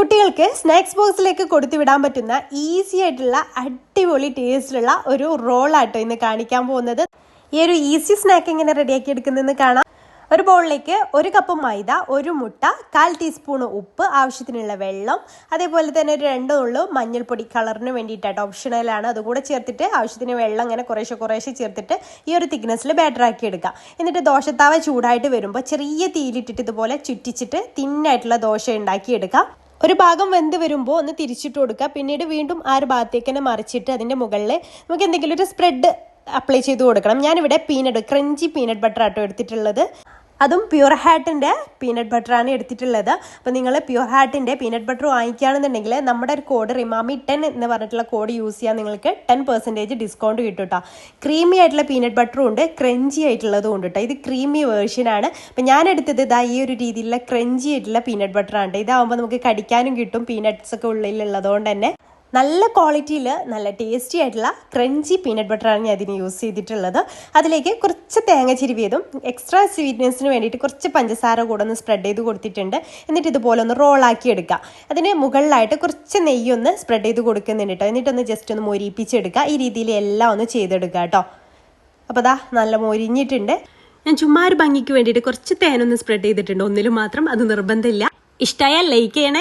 കുട്ടികൾക്ക് സ്നാക്സ് ബോക്സിലേക്ക് കൊടുത്തു വിടാൻ പറ്റുന്ന ഈസി ആയിട്ടുള്ള അടിപൊളി ടേസ്റ്റിലുള്ള ഒരു റോളാട്ടോ ഇന്ന് കാണിക്കാൻ പോകുന്നത്. ഈ ഒരു ഈസി സ്നാക്ക് എങ്ങനെ റെഡിയാക്കി എടുക്കുന്നതെന്ന് കാണാം. ഒരു ബൗളിലേക്ക് 1 കപ്പ് മൈദ, 1 മുട്ട, 1/4 ടീസ്പൂൺ ഉപ്പ്, ആവശ്യത്തിനുള്ള വെള്ളം, അതേപോലെ തന്നെ ഒരു 2 നുള്ളു മഞ്ഞൾപ്പൊടി കളറിന് വേണ്ടിയിട്ടാട്ടോ, ഓപ്ഷണലാണ്. അതുകൂടെ ചേർത്തിട്ട് ആവശ്യത്തിന് വെള്ളം ഇങ്ങനെ കുറേശ്ശെ ചേർത്തിട്ട് ഈ ഒരു തിക്നെസ്സിൽ ബാറ്റർ ആക്കി എടുക്കാം. എന്നിട്ട് ദോശത്താവ ചൂടായിട്ട് വരുമ്പോൾ ചെറിയ തീയിലിട്ടിട്ട് ഇതുപോലെ ചുറ്റിച്ചിട്ട് തിന്നായിട്ടുള്ള ദോശ ഉണ്ടാക്കിയെടുക്കാം. ഒരു ഭാഗം വെന്ത് വരുമ്പോൾ ഒന്ന് തിരിച്ചിട്ട് കൊടുക്കുക. പിന്നീട് വീണ്ടും ആ ഒരു ഭാഗത്തേക്ക് തന്നെ മറിച്ചിട്ട് അതിൻ്റെ മുകളിൽ നമുക്ക് എന്തെങ്കിലും ഒരു സ്പ്രെഡ് അപ്ലൈ ചെയ്ത് കൊടുക്കണം. ഞാനിവിടെ ക്രഞ്ചി പീനട്ട് ബട്ടർ ആട്ടോ എടുത്തിട്ടുള്ളത്. അതും പ്യുർ ഹാർട്ടിൻ്റെ പീനട്ട് ബട്ടറാണ് എടുത്തിട്ടുള്ളത്. അപ്പോൾ നിങ്ങൾ പ്യുർ ഹാർട്ടിൻ്റെ പീനട്ട് ബട്ടർ വാങ്ങിക്കുകയാണെന്നുണ്ടെങ്കിൽ നമ്മുടെ ഒരു കോഡ് റിമാമി 10 എന്ന് പറഞ്ഞിട്ടുള്ള കോഡ് യൂസ് ചെയ്യാൻ നിങ്ങൾക്ക് 10% ഡിസ്കൗണ്ട് കിട്ടും കേട്ടോ. ക്രീമി ആയിട്ടുള്ള പീനട്ട് ബട്ടറും ഉണ്ട്, ക്രഞ്ചി ആയിട്ടുള്ളതും ഉണ്ട് കേട്ടോ. ഇത് ക്രീമി വേർഷനാണ്. അപ്പോൾ ഞാൻ എടുത്തത് ഈ ഒരു രീതിയിലുള്ള ക്രഞ്ചി ആയിട്ടുള്ള പീനട്ട് ബട്ടറാണ്. ഇതാവുമ്പോൾ നമുക്ക് കടിക്കാനും കിട്ടും, പീനട്ട്സ് ഒക്കെ ഉള്ളിലുള്ളതുകൊണ്ട് തന്നെ നല്ല ക്വാളിറ്റിയിൽ നല്ല ടേസ്റ്റി ആയിട്ടുള്ള ക്രഞ്ചി പീനട്ട് ബട്ടറാണ് ഞാൻ അതിന് യൂസ് ചെയ്തിട്ടുള്ളത്. അതിലേക്ക് കുറച്ച് തേങ്ങ ചിരുവിയതും എക്സ്ട്രാ സ്വീറ്റ്നെസ്സിന് വേണ്ടിയിട്ട് കുറച്ച് പഞ്ചസാര കൂടെ ഒന്ന് സ്പ്രെഡ് ചെയ്ത് കൊടുത്തിട്ടുണ്ട്. എന്നിട്ട് ഇതുപോലെ ഒന്ന് റോളാക്കി എടുക്കുക. അതിന് മുകളിലായിട്ട് കുറച്ച് നെയ്യൊന്ന് സ്പ്രെഡ് ചെയ്ത് കൊടുക്കുന്നുണ്ട് കേട്ടോ. എന്നിട്ടൊന്ന് ജസ്റ്റ് ഒന്ന് മൊരിപ്പിച്ചെടുക്കുക. ഈ രീതിയിൽ എല്ലാം ഒന്ന് ചെയ്തെടുക്കുക കേട്ടോ. അപ്പോൾ നല്ല മൊരിഞ്ഞിട്ടുണ്ട്. ഞാൻ ചുമ്മാ ഒരു ഭംഗിക്ക് വേണ്ടിയിട്ട് കുറച്ച് തേനൊന്ന് സ്പ്രെഡ് ചെയ്തിട്ടുണ്ട്, ഒന്നിലും മാത്രം. അത് നിർബന്ധമില്ല. ഇഷ്ടമായാൽ ലൈക്ക് ചെയ്യണേ.